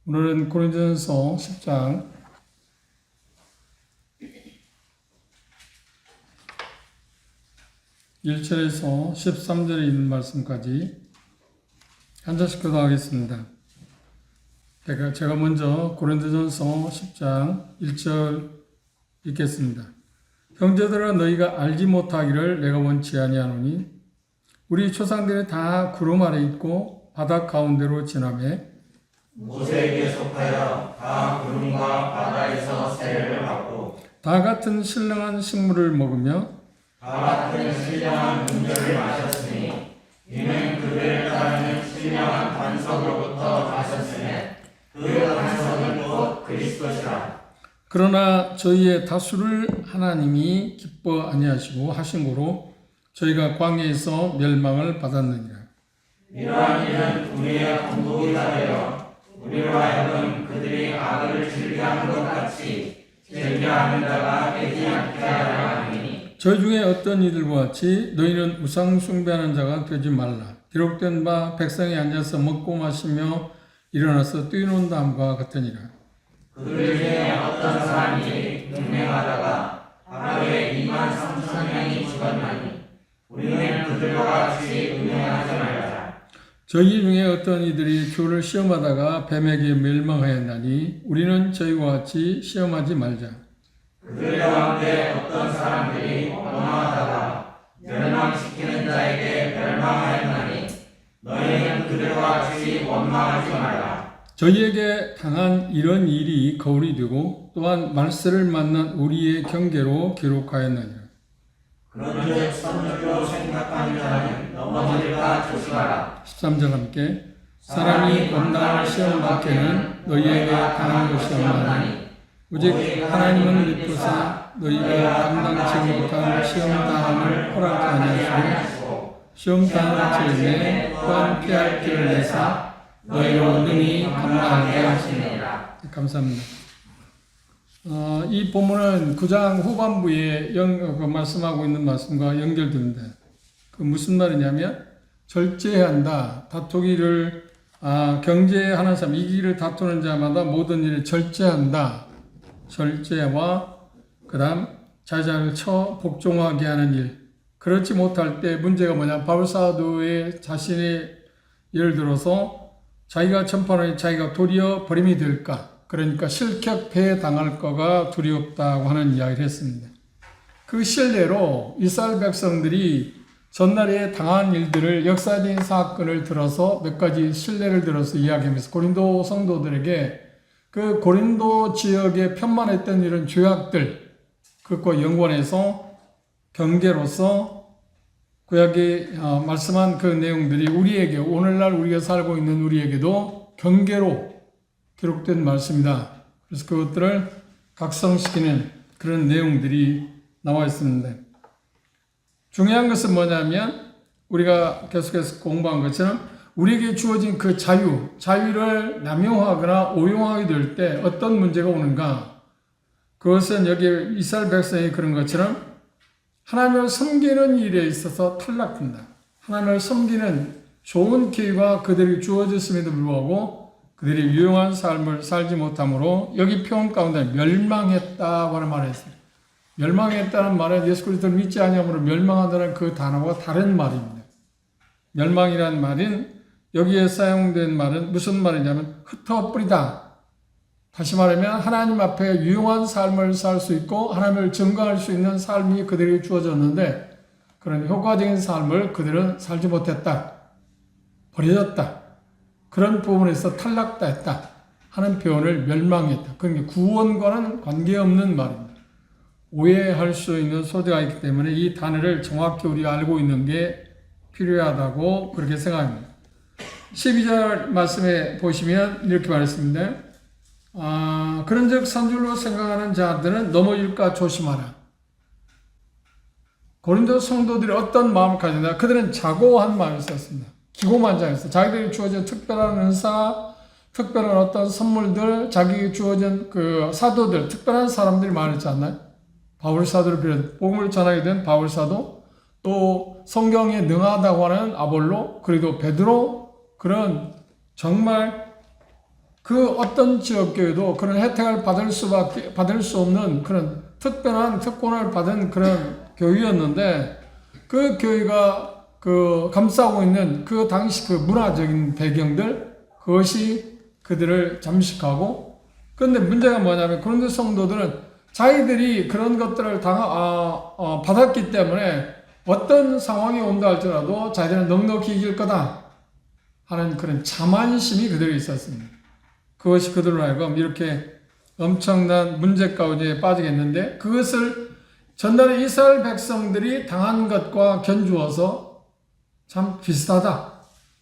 오늘은 고린도전서 10장 1절에서 13절에 있는 말씀까지 한 절씩 교독하겠습니다. 제가 먼저 고린도전서 10장 1절 읽겠습니다. 형제들아, 너희가 알지 못하기를 내가 원치 아니하노니 우리 조상들이 다 구름 아래 있고 바다 가운데로 지나매 모세에게 속하여 다 구름과 바다에서 세례를 받고 다 같은 신령한 식물을 먹으며 다 같은 신령한 음료를 마셨으니 이는 그들을 따르는 신령한 반석으로부터 마셨으며 그 반석은 곧 그리스도시라. 그러나 저희의 다수를 하나님이 기뻐 아니하시고 하신 고로 저희가 광야에서 멸망을 받았느니라. 이러한 일은 우리의 공복이다 되어 우리로 하여금 그들이 악을 즐겨하는 것 같이 즐겨하는 자가 되지 않게 하려 함이니 저희 중에 어떤 이들과 같이 너희는 우상 숭배하는 자가 되지 말라. 기록된 바 백성이 앉아서 먹고 마시며 일어나서 뛰노는다 함과 같으니라. 그들 중에 어떤 사람이 능맹하다가 하루에 23,000명이 죽었나니 우리는 그들과 같이 능맹하지 말자. 저희 중에 어떤 이들이 주를 시험하다가 뱀에게 멸망하였나니 우리는 저희와 같이 시험하지 말자. 그들 가운데 어떤 사람들이 원망하다가 멸망시키는 자에게 멸망하였나니 너희는 그들과 같이 원망하지 말라. 저희에게 당한 이런 일이 거울이 되고 또한 말세를 만난 우리의 경계로 기록하였느니라. 그런즉 선줄로 생각하는 자는 넘어질까 조심하라. 13절 함께 사람이 원당을 시험받게는 너희에게 당한 것이 없나니 오직 하나님은 미쁘사 너희가 감당치 못한 시험당함을 허락하지 아니하시고 시험당할 때에 또한 피할 길을 내사 너희로 능히 감당하게 하시니라. 감사합니다. 이 본문은 9장 후반부에 말씀하고 있는 말씀과 연결됩니다. 그 무슨 말이냐면 절제한다. 다투기를 경제하는 사람, 이기기를 다투는 자마다 모든 일을 절제한다. 절제와 그 다음 자자를 쳐 복종하게 하는 일. 그렇지 못할 때 문제가 뭐냐? 바울사도의 자신의 예를 들어서 자기가 전파하니 자기가 도리어 버림이 될까? 그러니까 실격패 당할 거가 두렵다고 하는 이야기를 했습니다. 그 실례로 이스라엘 백성들이 전날에 당한 일들을 역사적인 사건을 들어서 몇 가지 실례를 들어서 이야기하면서 고린도 성도들에게 그 고린도 지역에 편만했던 이런 죄악들 그것과 연관해서 경계로서 구약에 말씀한 그 내용들이 우리에게 오늘날 우리가 살고 있는 우리에게도 경계로 기록된 말씀이다. 그래서 그것들을 각성시키는 그런 내용들이 나와 있습니다. 중요한 것은 뭐냐면 우리가 계속해서 공부한 것처럼 우리에게 주어진 그 자유를 남용하거나 오용하게 될 때 어떤 문제가 오는가? 그것은 여기 이스라엘 백성이 그런 것처럼 하나님을 섬기는 일에 있어서 탈락한다. 하나님을 섬기는 좋은 기회가 그들이 주어졌음에도 불구하고 그들이 유용한 삶을 살지 못함으로 여기 표현 가운데 멸망했다고 하는 말을 했어요. 멸망했다는 말은 예수 그리스도를 믿지 아니함으로 멸망한다는 그 단어와 다른 말입니다. 멸망이라는 말은 여기에 사용된 말은 무슨 말이냐면 흩어버리다. 다시 말하면 하나님 앞에 유용한 삶을 살 수 있고 하나님을 증거할 수 있는 삶이 그들에게 주어졌는데 그런 효과적인 삶을 그들은 살지 못했다. 버려졌다. 그런 부분에서 탈락했다 하는 표현을 멸망했다. 그러니까 구원과는 관계없는 말입니다. 오해할 수 있는 소지가 있기 때문에 이 단어를 정확히 우리가 알고 있는 게 필요하다고 그렇게 생각합니다. 12절 말씀에 보시면 이렇게 말했습니다. 그런즉 선줄로 생각하는 자들은 넘어질까 조심하라. 고린도 성도들이 어떤 마음을 가진다? 그들은 자고한 마음을 썼습니다. 기고만장했어요. 자기들이 주어진 특별한 은사, 특별한 어떤 선물들, 자기에게 주어진 그 사도들, 특별한 사람들이 많았지 않나요? 바울 사도를 비롯해 복음을 전하게 된 바울 사도, 또 성경에 능하다고 하는 아볼로, 그리고 베드로, 그런 정말 그 어떤 지역교회도 그런 혜택을 받을 수 없는 그런 특별한 특권을 받은 그런 교회였는데, 그 교회가 그 감싸고 있는 그 당시 그 문화적인 배경들, 그것이 그들을 잠식하고, 그런데 문제가 뭐냐면 고린도 성도들은 자기들이 그런 것들을 받았기 때문에 어떤 상황이 온다 할지라도 자기들은 넉넉히 이길 거다 하는 그런 자만심이 그들에 있었습니다. 그것이 그들로 하여금 이렇게 엄청난 문제 가운데 빠지겠는데, 그것을 전날에 이스라엘 백성들이 당한 것과 견주어서 참 비슷하다.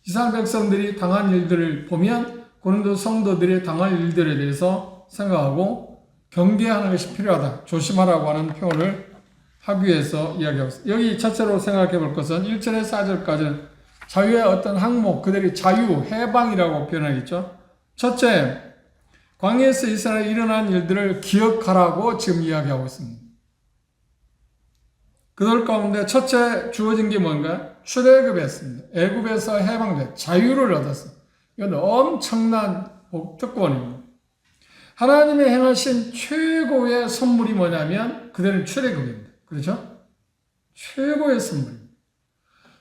이스라엘 백성들이 당한 일들을 보면 고린도 성도들이 당할 일들에 대해서 생각하고 경계하는 것이 필요하다. 조심하라고 하는 표현을 합의해서 이야기하고 있습니다. 여기 첫째로 생각해 볼 것은 1절에서 4절까지는 자유의 어떤 항목, 그들이 자유, 해방이라고 표현하겠죠. 첫째, 광야에서 이스라엘에 일어난 일들을 기억하라고 지금 이야기하고 있습니다. 그들 가운데 첫째 주어진 게 뭔가? 출애굽했습니다. 애굽에서 해방돼 자유를 얻었어요. 이건 엄청난 특권입니다. 하나님의 행하신 최고의 선물이 뭐냐면 그들은 출애굽입니다. 그렇죠? 최고의 선물입니다.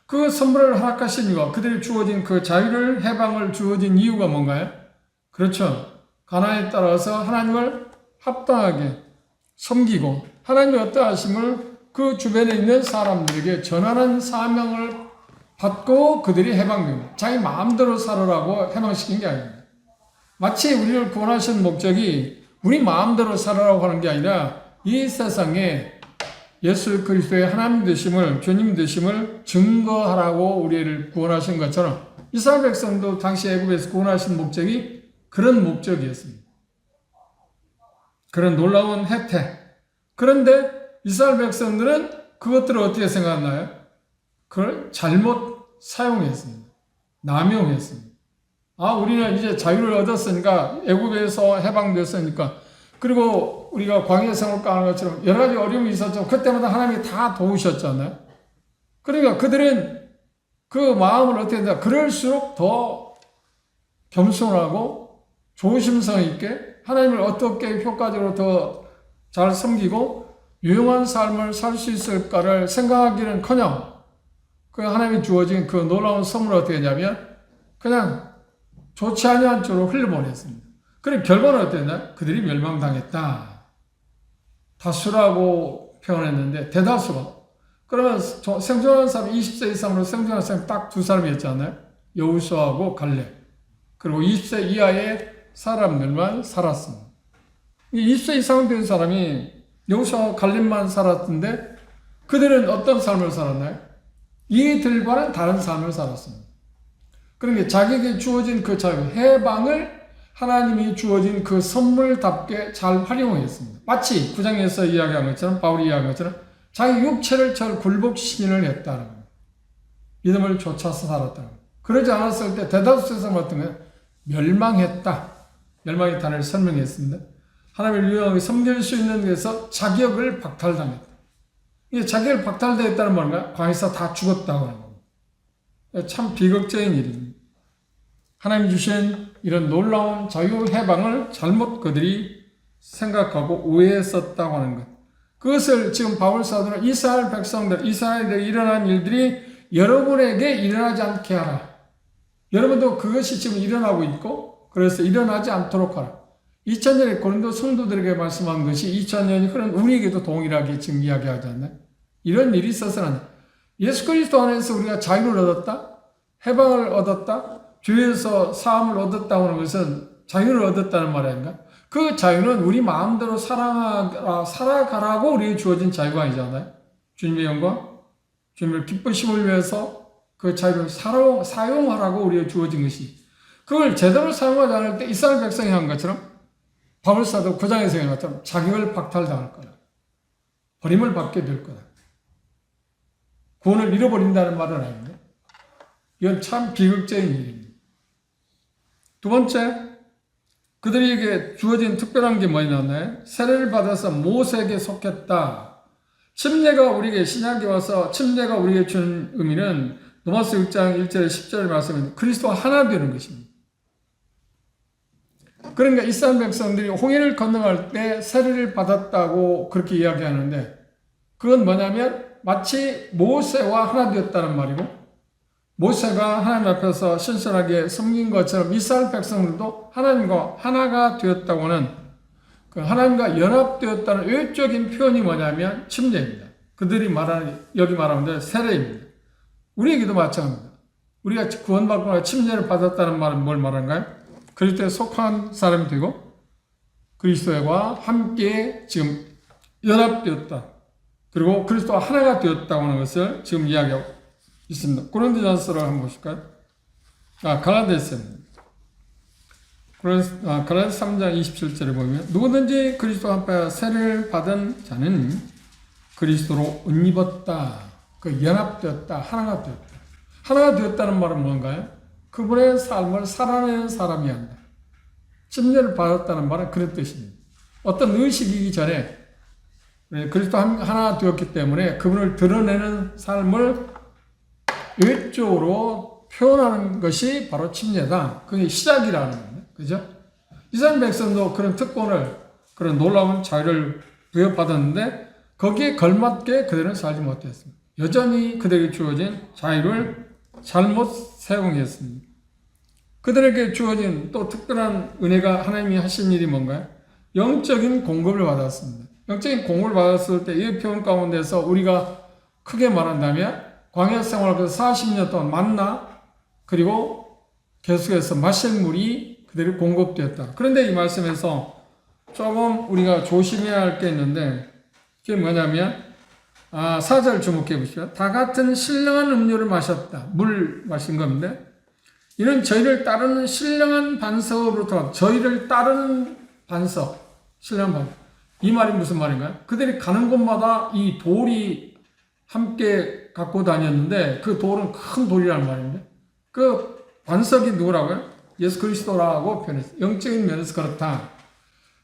그 선물을 허락하신 이유가, 그들이 주어진 그 자유를, 해방을 주어진 이유가 뭔가요? 그렇죠. 가나안에 따라서 하나님을 합당하게 섬기고 하나님의 어떠하심을 그 주변에 있는 사람들에게 전하는 사명을 받고 그들이 해방됩니다. 자기 마음대로 살으라고 해방시킨 게 아닙니다. 마치 우리를 구원하신 목적이 우리 마음대로 살으라고 하는 게 아니라 이 세상에 예수 그리스도의 하나님 되심을, 주님 되심을 증거하라고 우리를 구원하신 것처럼 이스라엘 백성도 당시 애굽에서 구원하신 목적이 그런 목적이었습니다. 그런 놀라운 혜택. 그런데 이스라엘 백성들은 그것들을 어떻게 생각하나요? 그걸 잘못 사용했습니다. 남용했습니다. 우리는 이제 자유를 얻었으니까, 애굽에서 해방됐으니까, 그리고 우리가 광야 생활을 가는 것처럼 여러 가지 어려움이 있었죠. 그때마다 하나님이 다 도우셨잖아요. 그러니까 그들은 그 마음을 어떻게 했냐? 그럴수록 더 겸손하고 조심성 있게 하나님을 어떻게 효과적으로 더 잘 섬기고 유용한 삶을 살 수 있을까를 생각하기는커녕 그 하나님이 주어진 그 놀라운 선물을 어떻게 했냐면 그냥 좋지 아니한 쪽으로 흘려보냈습니다. 그럼 결과는 어땠냐? 그들이 멸망당했다. 다수라고 표현했는데 대다수가. 그러면 생존한 사람 20세 이상으로 생존한 사람이 딱 두 사람이었잖아요. 여호수아하고 갈렙. 그리고 20세 이하의 사람들만 살았습니다. 20세 이상 된 사람이 여호수아와 갈렙만 살았던데 그들은 어떤 삶을 살았나요? 이들과는 다른 삶을 살았습니다. 그러니까 자기에게 주어진 그 자유, 해방을 하나님이 주어진 그 선물답게 잘 활용했습니다. 마치 9장에서 이야기한 것처럼, 바울이 이야기한 것처럼 자기 육체를 잘 굴복시킨을 했다는 겁니다. 믿음을 쫓아서 살았다는 겁니다. 그러지 않았을 때 대다수 세상 같은 건 멸망했다. 멸망의 단어를 설명했습니다. 하나님을 유용하게 섬길 수 있는 데서 자격을 박탈당했다. 이게 자격을 박탈당했다는 뭔가? 광야에서 다 죽었다고 하는 겁니다. 참 비극적인 일입니다. 하나님 주신 이런 놀라운 자유 해방을 잘못 그들이 생각하고 오해했었다고 하는 것. 그것을 지금 바울 사도는 이스라엘 백성들, 이스라엘에 일어난 일들이 여러분에게 일어나지 않게 하라. 여러분도 그것이 지금 일어나고 있고 그래서 일어나지 않도록 하라. 2000년에 고린도 성도들에게 말씀한 것이 2000년이 흐른 우리에게도 동일하게 지금 이야기하지 않나요? 이런 일이 있어서는 예수 그리스도 안에서 우리가 자유를 얻었다, 해방을 얻었다, 주에서 사함을 얻었다고 하는 것은 자유를 얻었다는 말 아닌가? 그 자유는 우리 마음대로 살아가라고 우리에게 주어진 자유가 아니잖아요. 주님의 영광, 주님을 기쁘심을 위해서 그 자유를 사용하라고 우리에게 주어진 것이, 그걸 제대로 사용하지 않을 때 이스라엘 백성이 한 것처럼 바울사도 9장에서 한 것처럼 자격을 박탈당할 거다. 버림을 받게 될 거다. 구원을 잃어버린다는 말은 아닌데 이건 참 비극적인 일입니다. 두 번째, 그들에게 주어진 특별한 게 뭐냐면 세례를 받아서 모세에게 속했다. 침례가 우리에게, 신약에 와서 침례가 우리에게 준 의미는 로마서 6장 1절에 10절의 말씀입니다. 그리스도와 하나 되는 것입니다. 그러니까 이스라엘 백성들이 홍해를 건너갈 때 세례를 받았다고 그렇게 이야기하는데 그건 뭐냐면 마치 모세와 하나 되었다는 말이고 모세가 하나님 앞에서 신실하게 섬긴 것처럼 이스라엘 백성들도 하나님과 하나가 되었다고 하는 그 하나님과 연합되었다는 외적인 표현이 뭐냐면 침례입니다. 그들이 말하는 여기 말하는 대로 세례입니다. 우리에게도 마찬가지입니다. 우리가 구원받거나 침례를 받았다는 말은 뭘 말하는가요? 그리스도에 속한 사람이 되고 그리스도와 함께 지금 연합되었다. 그리고 그리스도와 하나가 되었다고 하는 것을 지금 이야기하고 있습니다. 고린도전서를 한번 보실까요? 갈라디아서입니다. 갈라디아서 3장 27절에 보면 누구든지 그리스도와 함께 세례를 받은 자는 그리스도로 옷 입었다. 그 연합되었다. 하나가 되었다. 하나가 되었다는 말은 뭔가요? 그분의 삶을 살아내는 사람이 한다. 침례를 받았다는 말은 그런 뜻입니다. 어떤 의식이기 전에 그리스도 하나 되었기 때문에 그분을 드러내는 삶을 외적으로 표현하는 것이 바로 침례다. 그게 시작이라는 겁니다. 그죠? 이스라엘 백성도 그런 특권을, 그런 놀라운 자유를 부여받았는데 거기에 걸맞게 그들은 살지 못했습니다. 여전히 그들에게 주어진 자유를 잘못 사용했습니다. 그들에게 주어진 또 특별한 은혜가 하나님이 하신 일이 뭔가요? 영적인 공급을 받았습니다. 영적인 공급을 받았을 때 이 표현 가운데서 우리가 크게 말한다면 광야 생활을 40년 동안 만나 그리고 계속해서 마실 물이 그들이 공급되었다. 그런데 이 말씀에서 조금 우리가 조심해야 할 게 있는데 그게 뭐냐면 4절 주목해 보시죠. 다 같은 신령한 음료를 마셨다. 물 마신 겁니다. 이는 저희를 따르는 신령한 반석으로부터 저희를 따르는 반석, 신령한 반석. 이 말이 무슨 말인가요? 그들이 가는 곳마다 이 돌이 함께 갖고 다녔는데 그 돌은 큰 돌이라는 말입니다. 그 반석이 누구라고요? 예수 그리스도라고 표현했어요. 영적인 면에서 그렇다.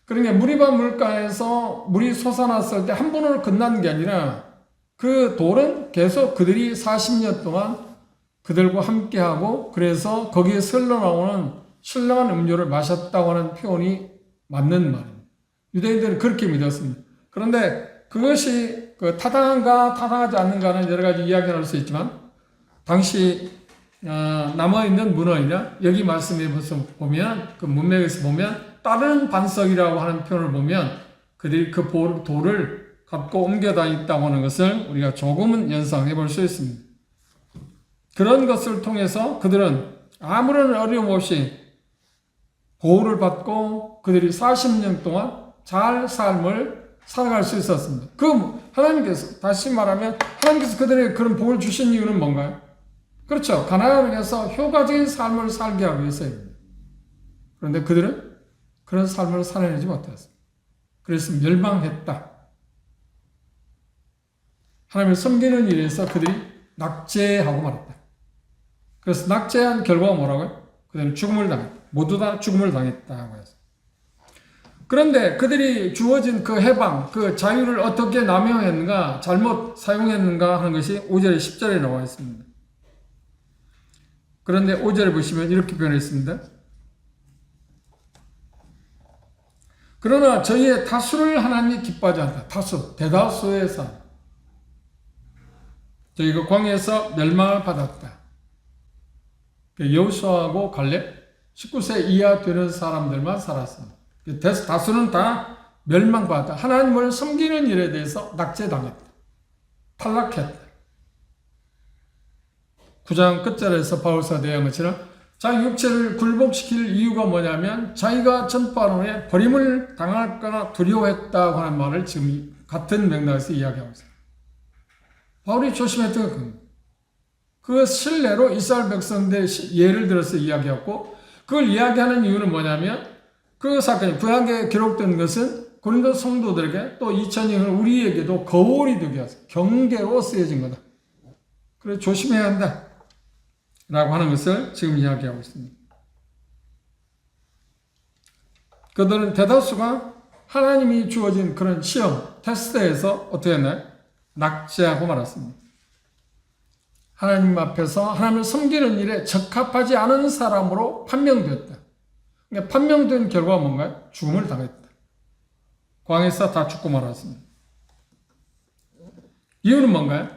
그러니까 무리바 물가에서 물이 솟아났을 때 한 번으로 끝나는 게 아니라 그 돌은 계속 그들이 40년 동안 그들과 함께하고 그래서 거기에 흘러나오는 신령한 음료를 마셨다고 하는 표현이 맞는 말입니다. 유대인들은 그렇게 믿었습니다. 그런데 그것이 타당한가 타당하지 않는가는 여러 가지 이야기를 할 수 있지만 당시 남아있는 문헌이나 여기 말씀에 보면 그 문맥에서 보면 다른 반석이라고 하는 표현을 보면 그들이 그 돌을 갖고 옮겨 다녔다고 하는 것을 우리가 조금은 연상해 볼 수 있습니다. 그런 것을 통해서 그들은 아무런 어려움 없이 보호를 받고 그들이 40년 동안 잘 삶을 살아갈 수 있었습니다. 하나님께서 다시 말하면 하나님께서 그들에게 그런 복을 주신 이유는 뭔가요? 그렇죠. 가나안에서 효과적인 삶을 살게 하기 위해서입니다. 그런데 그들은 그런 삶을 살아내지 못했습니다. 그래서 멸망했다. 하나님을 섬기는 일에서 그들이 낙제하고 말았다. 그래서 낙제한 결과가 뭐라고요? 그들은 죽음을 당했다. 모두 다 죽음을 당했다고 해서. 그런데 그들이 주어진 그 해방, 그 자유를 어떻게 남용했는가, 잘못 사용했는가 하는 것이 5절에 10절에 나와 있습니다. 그런데 5절에 보시면 이렇게 표현했습니다. 그러나 저희의 다수를 하나님이 기뻐하지 않다. 다수, 대다수의 사람. 저희가 광야에서 멸망을 받았다. 여호수아하고 갈렙 19세 이하 되는 사람들만 살았습니다. 다수는 다 멸망받았다. 하나님을 섬기는 일에 대해서 낙제당했다. 탈락했다. 9장 끝절에서 바울사 대한 것처럼 자기 육체를 굴복시킬 이유가 뭐냐면 자기가 전파한 후에 버림을 당할까 두려워했다고 하는 말을 지금 같은 맥락에서 이야기하고 있어요. 바울이 조심했던 겁니다. 그 신뢰로 이스라엘 백성들 예를 들어서 이야기했고 그걸 이야기하는 이유는 뭐냐면 그 사건이 구약에 기록된 것은 고린도 성도들에게 또 2000년 우리에게도 거울이 되게 해서 경계로 쓰여진 거다. 그래서 조심해야 한다. 라고 하는 것을 지금 이야기하고 있습니다. 그들은 대다수가 하나님이 주어진 그런 시험, 테스트에서 어떻게 했나요? 낙제하고 말았습니다. 하나님 앞에서 하나님을 섬기는 일에 적합하지 않은 사람으로 판명되었다. 그러니까 판명된 결과가 뭔가요? 죽음을 당했다. 광에서 다 죽고 말았습니다. 이유는 뭔가요?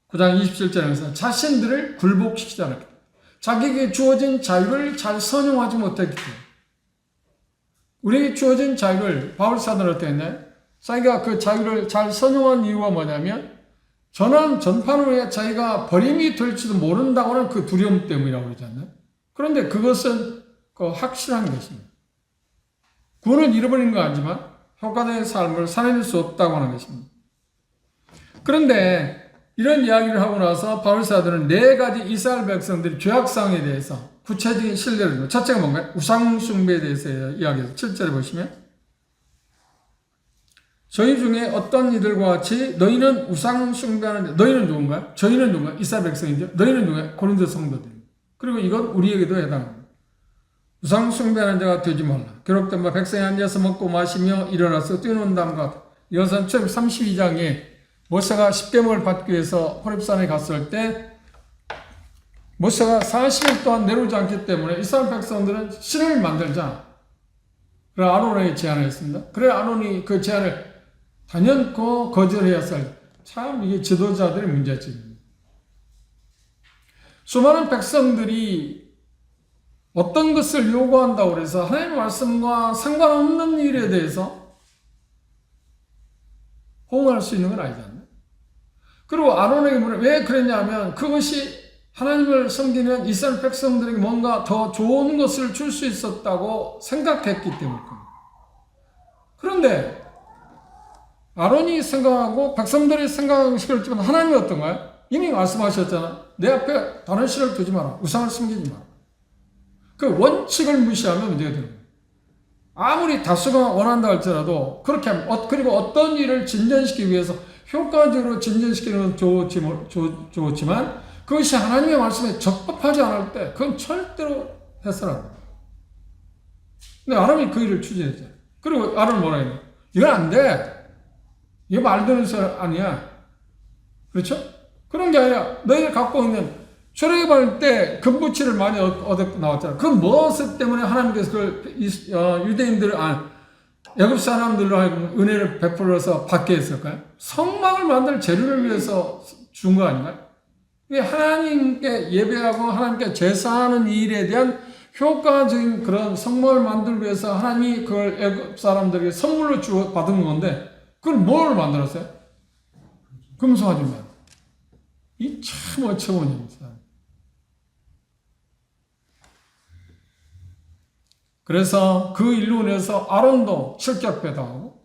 9장 27절에서 자신들을 굴복시키지 않았기 때문에, 자기에게 주어진 자유를 잘 선용하지 못했기 때문에. 우리에게 주어진 자유를 바울 사도는 어떻게 했나요? 자기가 그 자유를 잘 선용한 이유가 뭐냐면 전판으로 자기가 버림이 될지도 모른다고 하는 그 두려움 때문이라고 그러지 않나요? 그런데 그것은 확실한 것입니다. 구원을 잃어버린 건 아니지만 효과된 삶을 살아낼 수 없다고 하는 것입니다. 그런데 이런 이야기를 하고 나서 바울 사도는 4가지 이스라엘 백성들의 죄악상에 대해서 구체적인 신뢰를 줍니다. 첫째가 뭔가요? 우상숭배에 대해서 이야기해서 7절에 보시면 저희 중에 어떤 이들과 같이 너희는 우상숭배하는데 너희는 누군가요? 저희는 누군가요? 이스라엘 백성이죠. 너희는 누구예요? 고린도 성도들입니다. 그리고 이건 우리에게도 해당합니다. 우상숭배하는 자가 되지 말라. 기록된 바 백성이 앉아서 먹고 마시며 일어나서 뛰노는다는 것 같아. 이것은 처음 32장에 모세가 10계명을 받기 위해서 호렙산에 갔을 때 모세가 40일 동안 내려오지 않기 때문에 이스라엘 백성들은 신을 만들자. 그래 아론에게 제안을 했습니다. 그래 아론이 그 제안을 단연코 거절해야할 참 이게 지도자들의 문제점입니다. 수많은 백성들이 어떤 것을 요구한다고 해서 하나님의 말씀과 상관없는 일에 대해서 호응할 수 있는 건 아니잖아요. 그리고 아론에게 물어 왜 그랬냐면 그것이 하나님을 섬기는 이스라엘 백성들에게 뭔가 더 좋은 것을 줄 수 있었다고 생각했기 때문입니다. 그런데 아론이 생각하고 백성들이 생각하기 싫었지만 하나님이 어떤가요? 이미 말씀하셨잖아. 내 앞에 다른 신을 두지 마라. 우상을 숨기지 마라. 그 원칙을 무시하면 문제가 되는 거예요. 아무리 다수가 원한다 할지라도 그렇게 하면 그리고 어떤 일을 진전시키기 위해서 효과적으로 진전시키는 건 좋지만 그것이 하나님의 말씀에 적합하지 않을 때 그건 절대로 해서는 안 됩니다. 근데 아론이 그 일을 추진했잖아요. 그리고 아론은 뭐라 했냐? 이건 안 돼. 이거 말 되는 소리 아니야. 그렇죠? 그런 게 아니라 너희가 갖고 있는 출애굽할 때 금부치를 많이 얻어 나왔잖아. 그 무엇 때문에 하나님께서 그걸 유대인들 애굽 사람들로 하여금 은혜를 베풀어서 받게 했을까요? 성막을 만들 재료를 위해서 준 거 아닌가요? 하나님께 예배하고 하나님께 제사하는 일에 대한 효과적인 그런 성막을 만들기 위해서 하나님이 그걸 애굽 사람들에게 선물로 받은 건데 그걸 뭘 만들었어요? 금송아지만. 이 참 어처구니입니다. 그래서 그 일로 인해서 아론도 실격배당하고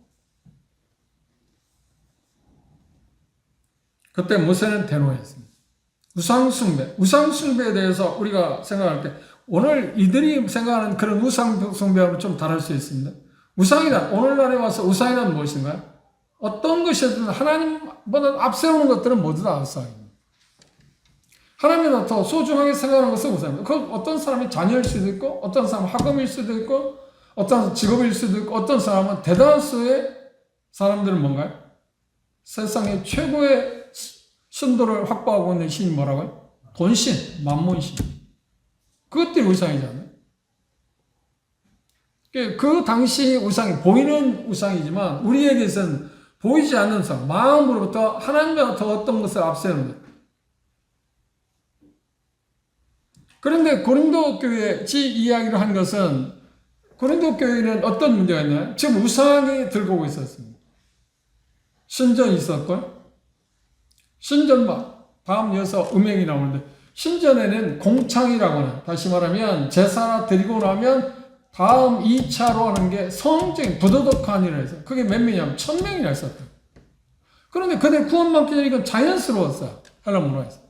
그때 모세는 대노했습니다. 우상숭배에 대해서 우리가 생각할 때 오늘 이들이 생각하는 그런 우상숭배하고는 좀 다를 수 있습니다. 우상이란 오늘날에 와서 우상이란 무엇인가요? 어떤 것이든 하나님보다 앞세우는 것들은 모두 다 우상입니다. 하나님보다 더 소중하게 생각하는 것은 우상입니다. 그 어떤 사람이 자녀일 수도 있고 어떤 사람은 학업일 수도 있고 어떤 직업일 수도 있고 어떤 사람은 대다수의 사람들은 뭔가요? 세상의 최고의 신도를 확보하고 있는 신이 뭐라고요? 돈신, 만몬신. 그것들이 우상이잖아요. 그 당시 우상이 보이는 우상이지만 우리에게서는 보이지 않는 우상, 마음으로부터 하나님보다 더 어떤 것을 앞세우는 것. 그런데 고린도 교회 이야기를 한 것은 고린도 교회는 어떤 문제가 있나요? 지금 우상이 들고 오고 있었습니다. 신전이 있었고요. 신전만 다음 이어서 음행이 나오는데 신전에는 공창이라고 하는 다시 말하면 제사나 드리고 나면 다음 2차로 하는 게 성적인 부도덕한이라 해서 그게 몇 명이냐면 1000명이나 있었다. 그런데 그들 구원받기 전에 이건 자연스러웠어요. 헬라 문화에서.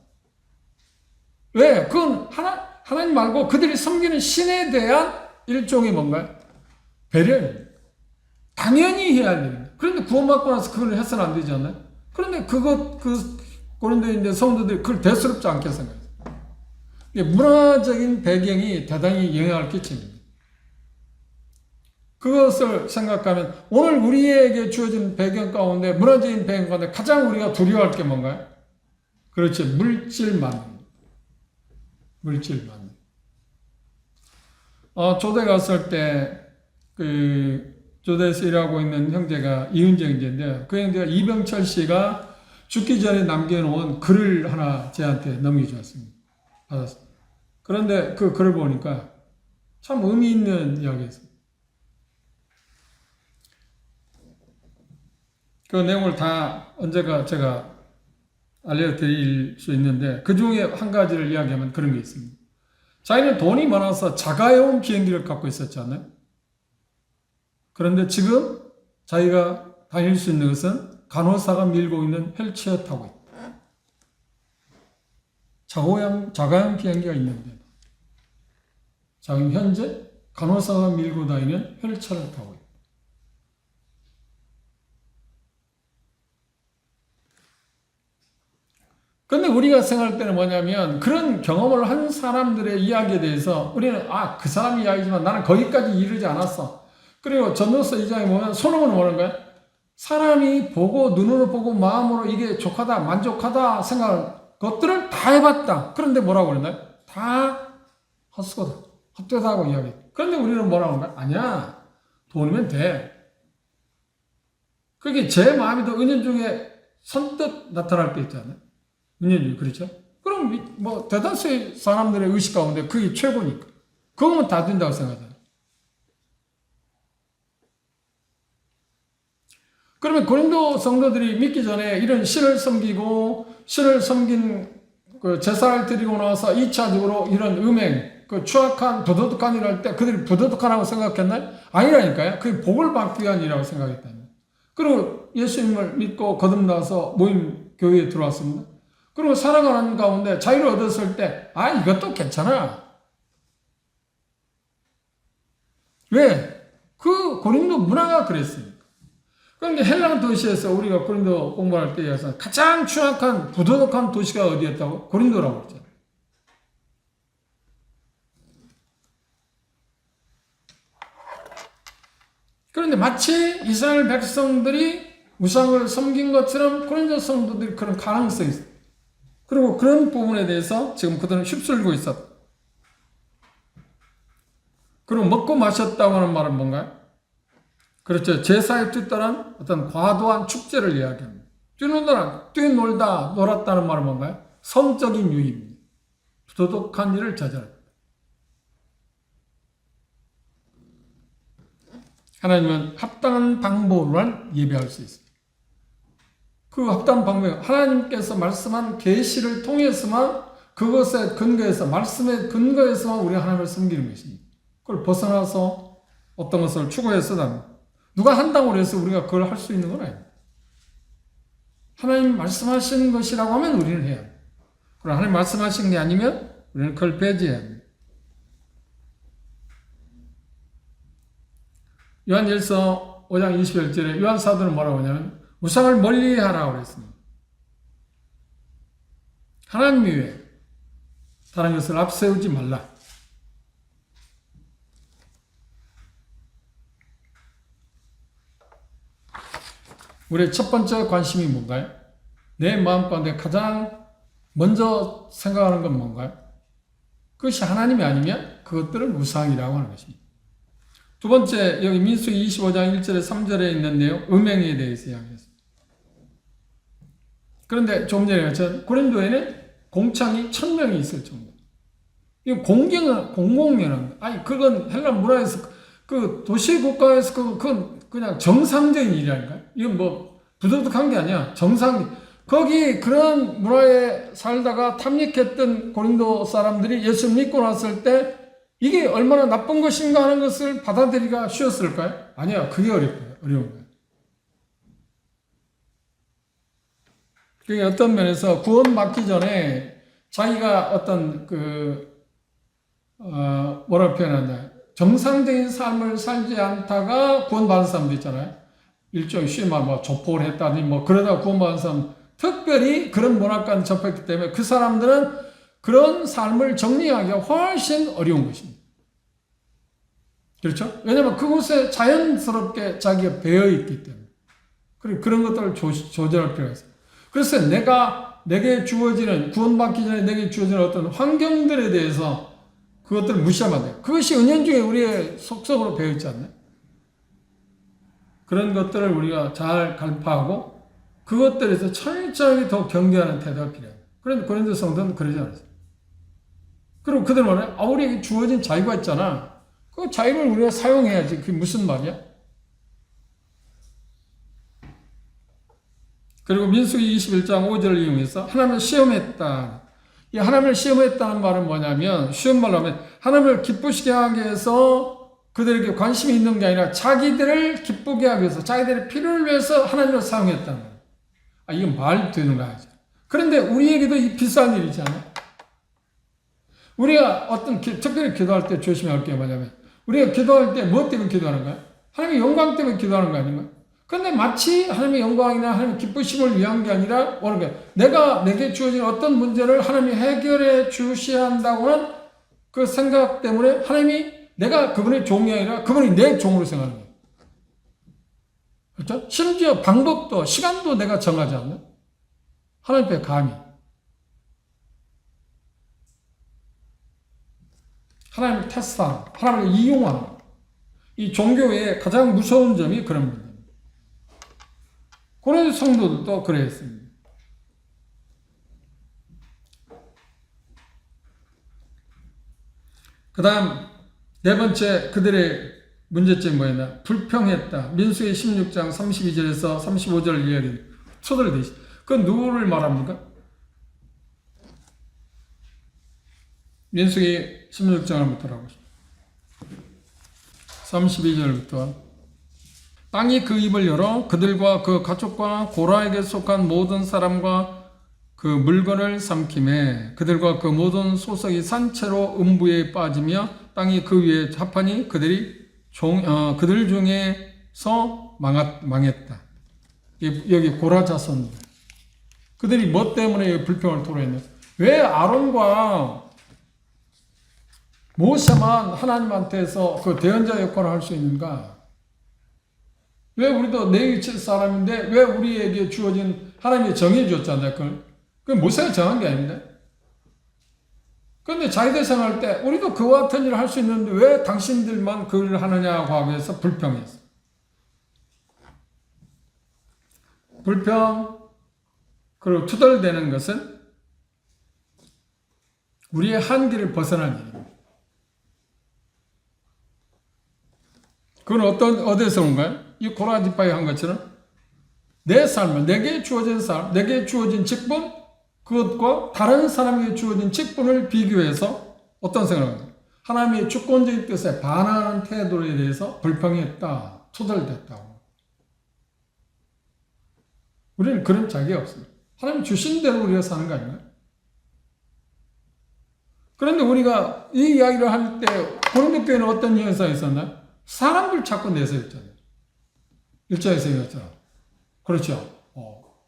왜? 그건 하나님 말고 그들이 섬기는 신에 대한 일종의 뭔가요? 배려입니다. 당연히 해야 할 일입니다. 그런데 구원받고 나서 그걸 해서는 안 되지 않나요? 그런데 고린도인들 성도들이 그걸 대수롭지 않게 생각해요. 문화적인 배경이 대단히 영향을 끼칩니다. 그것을 생각하면 오늘 우리에게 주어진 배경 가운데 문화적인 배경 가운데 가장 우리가 두려워할 게 뭔가요? 그렇지, 물질만. 조대 갔을 때 조대에서 일하고 있는 형제가 이은재 형제인데 그 형제가 이병철 씨가 죽기 전에 남겨놓은 글을 하나 저한테 넘겨주었습니다. 받았습니다. 그런데 그 글을 보니까 참 의미 있는 이야기였습니다. 그 내용을 다 언제가 제가 알려드릴 수 있는데 그 중에 한 가지를 이야기하면 그런 게 있습니다. 자기는 돈이 많아서 자가용 비행기를 갖고 있었잖아요. 그런데 지금 자기가 다닐 수 있는 것은 간호사가 밀고 있는 휠체어 타고 있다. 자가용 비행기가 있는데 자기는 현재 간호사가 밀고 다니는 휠체어를 타고 있다. 근데 우리가 생각할 때는 뭐냐면 그런 경험을 한 사람들의 이야기에 대해서 우리는 그 사람 이야기지만 나는 거기까지 이르지 않았어. 그리고 전도서 2장에 보면 솔로몬은 뭐라는 거야? 사람이 보고 눈으로 보고 마음으로 이게 족하다 만족하다 생각할 것들을 다 해봤다. 그런데 뭐라고 그러나요? 다 헛수고다. 헛되다고 이야기해. 그런데 우리는 뭐라고 하는 거야? 아니야. 돈이면 돼. 그게 제 마음에도 은연중에 선뜻 나타날 때 있잖아요. 은연중에 그렇죠? 그럼 뭐 대다수의 사람들의 의식 가운데 그게 최고니까. 그거면 다 된다고 생각하잖아요. 그러면 고린도 성도들이 믿기 전에 이런 신을 섬기고 신을 섬긴 그 제사를 드리고 나서 2차적으로 이런 음행, 그 추악한 부도덕한 일을 할 때 그들이 부도덕하다고 생각했나요? 아니라니까요. 그게 복을 받기 위한 일이라고 생각했다니. 그리고 예수님을 믿고 거듭나서 모임 교회에 들어왔습니다. 그리고 살아가는 가운데 자유를 얻었을 때 이것도 괜찮아. 왜? 그 고린도 문화가 그랬으니까. 그러니까 헬라 도시에서 우리가 고린도 공부할 때에서 가장 추악한 부도덕한 도시가 어디였다고? 고린도라고 했잖아요. 그런데 마치 이스라엘 백성들이 우상을 섬긴 것처럼 고린도 성도들이 그런 가능성이 있어요. 그리고 그런 부분에 대해서 지금 그들은 휩쓸고 있었다. 그리고 먹고 마셨다고 하는 말은 뭔가요? 그렇죠. 제사에 뒤따른 어떤 과도한 축제를 이야기합니다. 뛰놀다, 놀았다는 말은 뭔가요? 성적인 유입입니다. 부도덕한 일을 저질합니다. 하나님은 합당한 방법으로만 예배할 수 있습니다. 그 합당한 방법이 하나님께서 말씀한 계시를 통해서만 그것에 근거해서 말씀에 근거해서만 우리가 하나님을 섬기는 것입니다. 그걸 벗어나서 어떤 것을 추구해서는 누가 한다고 해서 우리가 그걸 할 수 있는 건 아닙니다. 하나님 말씀하시는 것이라고 하면 우리는 해야 합니다. 그럼 하나님 말씀하시는 게 아니면 우리는 그걸 배제해야 합니다. 요한일서 5장 21절에 요한 사도는 뭐라고 하냐면 우상을 멀리하라고 그랬습니다. 하나님 외에 다른 것을 앞세우지 말라. 우리의 첫 번째 관심이 뭔가요? 내 마음 가운데 가장 먼저 생각하는 건 뭔가요? 그것이 하나님이 아니면 그것들은 우상이라고 하는 것입니다. 두 번째, 여기 민수기 25장 1절에 3절에 있는 내용, 음행에 대해서 이야기했습니다. 그런데 좀 전에 고린도에는 공창이 1000명이 있을 정도. 이거 공공연한, 그건 헬라 문화에서, 그 도시 국가에서 그건 그냥 정상적인 일이라니까요. 이건 뭐, 부도덕한 게 아니야. 거기 그런 문화에 살다가 탐닉했던 고린도 사람들이 예수 믿고 났을 때 이게 얼마나 나쁜 것인가 하는 것을 받아들이기가 쉬웠을까요? 아니요. 그게 어려운 거예요. 그게 어떤 면에서 구원받기 전에 자기가 어떤 뭐라고 표현하냐. 정상적인 삶을 살지 않다가 구원받은 사람도 있잖아요. 일종의 쉬운 말, 조폭을 했다니, 그러다가 구원받은 사람, 특별히 그런 문화까지 접했기 때문에 그 사람들은 그런 삶을 정리하기가 훨씬 어려운 것입니다. 그렇죠? 왜냐하면 그곳에 자연스럽게 자기가 배어있기 때문에. 그리고 그런 것들을 조절할 필요가 있어요. 그래서 내게 주어지는, 구원받기 전에 내게 주어지는 어떤 환경들에 대해서 그것들을 무시하면 안 돼요. 그것이 은연중에 우리의 속성으로 배어 있지 않나요? 그런 것들을 우리가 잘 간파하고 그것들에서 철저하게 더 경계하는 태도가 필요해요. 그런데 고린도 성도는 그러지 않았어요. 그리고 그들 말해, 우리에게 주어진 자유가 있잖아. 그 자유를 우리가 사용해야지. 그게 무슨 말이야? 그리고 민수기 21장 5절을 이용해서 하나님을 시험했다. 이 하나님을 시험했다는 말은 뭐냐면, 쉬운 말로 하면 하나님을 기쁘시게 하기 위해서 그들에게 관심이 있는 게 아니라 자기들을 기쁘게 하기 위해서, 자기들의 필요를 위해서 하나님을 사용했다는 거예요. 이건 말이 되는 거 아니죠. 그런데 우리에게도 이 비슷한 일이지 않아요? 우리가 특별히 기도할 때 조심해야 할 게 뭐냐면, 우리가 기도할 때 뭐 때문에 기도하는 거야? 하나님의 영광 때문에 기도하는 거 아닌가? 그런데 마치 하나님의 영광이나 하나님의 기쁘심을 위한 게 아니라, 내게 주어진 어떤 문제를 하나님이 해결해 주셔야 한다고는 그 생각 때문에 하나님이 내가 그분의 종이 아니라 그분이 내 종으로 생각하는 거예요. 그렇죠? 심지어 방법도, 시간도 내가 정하지 않나? 하나님 앞에 감히. 하나님을 테스트하는, 하나님을 이용하는. 이 종교의 가장 무서운 점이 그런 겁니다. 고린도 성도들도 그랬습니다. 그 다음 네 번째 그들의 문제점이 뭐였나? 불평했다. 민수기 16장 32절에서 35절을 이야기해요. 초들대시. 그건 누구를 말합니까? 민수기 16장을 한번 돌아보시죠. 32절부터 땅이 그 입을 열어 그들과 그 가족과 고라에게 속한 모든 사람과 그 물건을 삼키매 그들과 그 모든 소속이 산채로 음부에 빠지며 땅이 그 위에 합하니 그들 중에서 망했다. 여기 고라 자손들. 그들이 뭐 때문에 불평을 토로했냐? 왜 아론과 모세만 하나님한테서 그 대언자 역할을 할 수 있는가? 왜 우리도 레위 사람인데 왜 우리에게 주어진 하나님이 정해줬잖아요. 그걸 모세가 정한 게 아닙니다. 그런데 자기들 생각할 때 우리도 그와 같은 일을 할 수 있는데 왜 당신들만 그걸 하느냐고 하기 위해서 불평했어. 불평 그리고 투덜대는 것은 우리의 한계를 벗어난 일입니다. 그건 어디에서 온가요? 이 고라지파에 한 것처럼 내 삶을, 내게 주어진 삶, 내게 주어진 직분, 그것과 다른 사람에게 주어진 직분을 비교해서 어떤 생각을 합니까? 하나님의 주권적인 뜻에 반하는 태도에 대해서 불평했다, 투덜댔다고. 우리는 그런 자격이 없습니다. 하나님 주신 대로 우리가 사는 거 아닌가요? 그런데 우리가 이 이야기를 할 때 고린도 교회는 어떤 현상이 있었나요? 사람들 자꾸 내세웠잖아요. 일자에서 얘기했잖아. 그렇죠.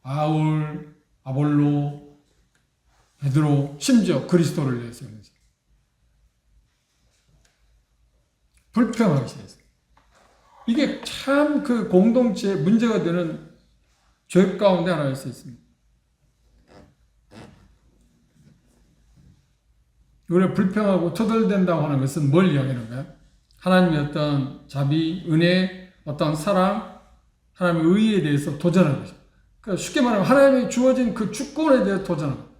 바울, 아볼로, 베드로, 심지어 그리스도를 내세우면서 불평하기 시작했어요. 이게 참 그 공동체의 문제가 되는 죄 가운데 하나일 수 있습니다. 우리가 불평하고 투덜댄다고 하는 것은 뭘 이야기하는가요? 하나님의 어떤 자비, 은혜, 어떤 사랑, 하나님의 의에 대해서 도전하는 것이죠. 그러니까 쉽게 말하면 하나님이 주어진 그 주권에 대해서 도전하는 거예요.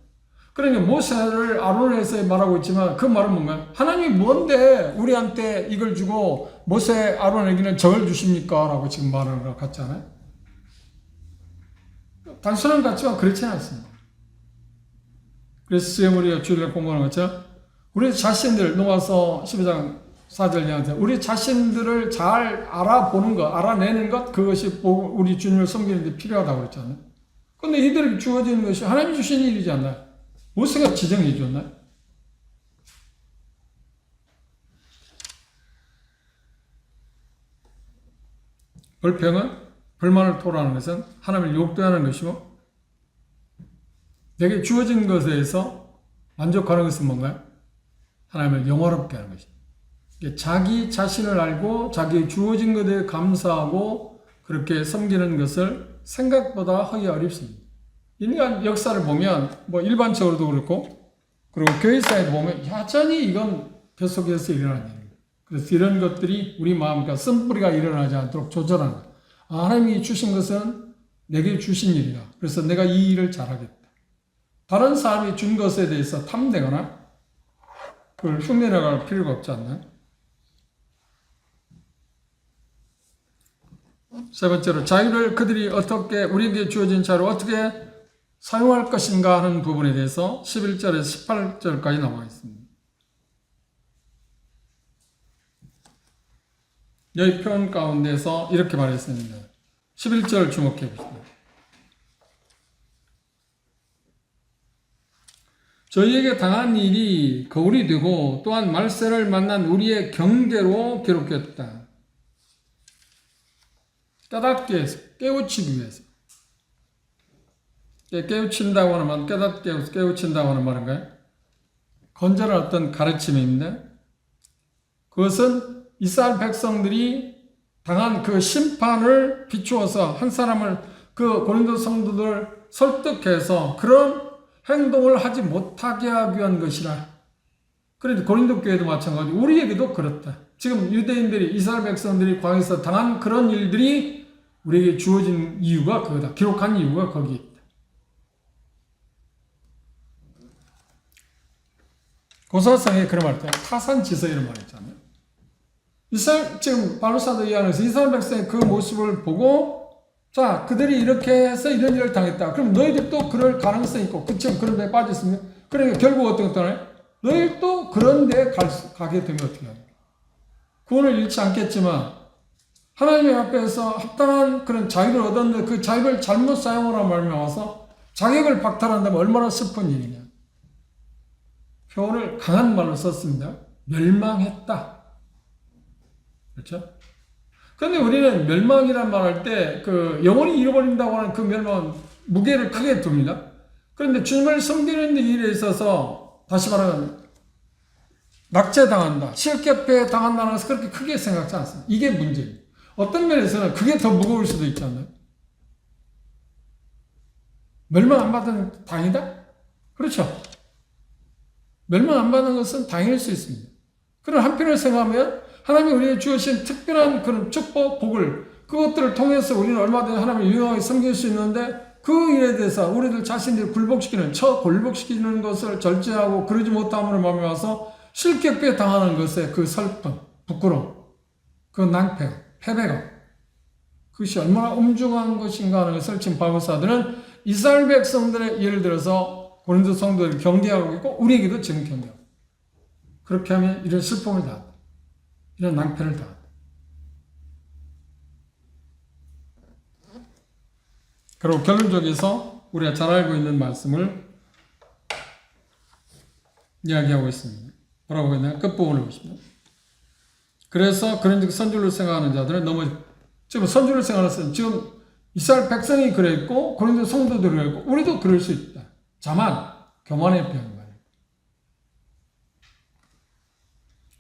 그러니까 모세를 아론에서 말하고 있지만 그 말은 뭔가요? 하나님이 뭔데 우리한테 이걸 주고 모세, 아론에게는 저걸 주십니까? 라고 지금 말하는 것 같지 않아요? 단순한 것 같지만 그렇지는 않습니다. 그래서 우리가 주일날 공부하는 것처럼 우리 자신들, 로마서 12장 4절 이하에서 우리 자신들을 잘 알아보는 것, 알아내는 것, 그것이 우리 주님을 섬기는 데 필요하다고 그랬잖아요. 그런데 이들에게 주어지는 것이 하나님이 주신 일이지 않나요? 모세가 지정해 줬나요? 불평은, 불만을 토로하는 것은 하나님을 욕되하는 것이고, 내게 주어진 것에서 만족하는 것은 뭔가요? 하나님을 영화롭게 하는 것입니다. 자기 자신을 알고 자기 주어진 것에 감사하고 그렇게 섬기는 것을 생각보다 하기 어렵습니다. 인간 역사를 보면 뭐 일반적으로도 그렇고 그리고 교회사에도 보면 여전히 이건 계속해서 일어나는 일입니다. 그래서 이런 것들이 우리 마음과 쓴뿌리가 일어나지 않도록 조절하는 것. 하나님이 주신 것은 내게 주신 일이다. 그래서 내가 이 일을 잘하겠다. 다른 사람이 준 것에 대해서 탐내거나 그걸 흉내나갈 필요가 없지 않나요? 세 번째로 자유를 그들이 어떻게 우리에게 주어진 자유를 어떻게 사용할 것인가 하는 부분에 대해서 11절에서 18절까지 나와 있습니다. 여기 표현 가운데서 이렇게 말했습니다. 11절 주목해 보시죠. 저희에게 당한 일이 거울이 되고 또한 말세를 만난 우리의 경계로 기록했다. 깨닫게 해서, 깨우치기 위해서. 깨우친다고 하는 말은 깨닫게 해서 깨우친다고 하는 말인가요? 건전한 어떤 가르침인데 그것은 이스라엘 백성들이 당한 그 심판을 비추어서 한 사람을 그 고린도 성도들을 설득해서 그런 행동을 하지 못하게 하기 위한 것이라. 그런데 고린도 교회도 마찬가지고 우리에게도 그렇다. 지금 유대인들이 이스라엘 백성들이 광야에서 당한 그런 일들이 우리에게 주어진 이유가 그거다. 기록한 이유가 거기에 있다. 고사성에 그런 말 있잖아요. 타산지서 이런 말 있잖아요. 지금 바울사도 이야기하면서 이스라엘 백성의 그 모습을 보고 자, 그들이 이렇게 해서 이런 일을 당했다. 그럼 너희들도 그럴 가능성이 있고, 그치만 그런 데에 빠졌으면, 그러니까 결국 어떤 것도 너희도 그런 데에 가게 되면 어떻게 하냐. 구원을 잃지 않겠지만, 하나님 앞에서 합당한 그런 자유를 얻었는데 그 자유를 잘못 사용하라 말미암아서 자격을 박탈한다면 얼마나 슬픈 일이냐. 표현을 강한 말로 썼습니다. 멸망했다. 그렇죠? 그런데 우리는 멸망이란 말 할 때 그 영원히 잃어버린다고 하는 그 멸망은 무게를 크게 둡니다. 그런데 주님을 섬기는 일에 있어서 다시 말하면 낙제당한다, 실격배 당한다는 것을 그렇게 크게 생각하지 않습니다. 이게 문제예요. 어떤 면에서는 그게 더 무거울 수도 있잖아요. 멸망 안 받은 당이다? 그렇죠. 멸망 안 받는 것은 당일 수 있습니다. 그런 한편을 생각하면 하나님이 우리에게 주신 특별한 그런 축복, 복을 그것들을 통해서 우리는 얼마든지 하나님을 유용하게 섬길 수 있는데 그 일에 대해서 우리들 자신들이 굴복시키는 것을 절제하고 그러지 못함으로 말미암아서 실격배 당하는 것에 그 슬픔, 부끄러움, 그 낭패, 패배감 그것이 얼마나 엄중한 것인가 하는 것을 지금 바울사들은 이스라엘 백성들의 예를 들어서 고린도 성도들을 경계하고 있고 우리에게도 지금 경계하고 그렇게 하면 이런 슬픔을 당한다. 이런 낭패를 당한다. 그리고 결론적에서 우리가 잘 알고 있는 말씀을 이야기하고 있습니다. 뭐라고 했나요? 끝부분을 보시면. 그래서 그런 선줄로 생각하는 자들은 지금 선줄로 생각하는 지금 이스라엘 백성이 그랬고 고린도 성도들이 그랬고 우리도 그럴 수 있다. 다만 교만의 병 말이에요.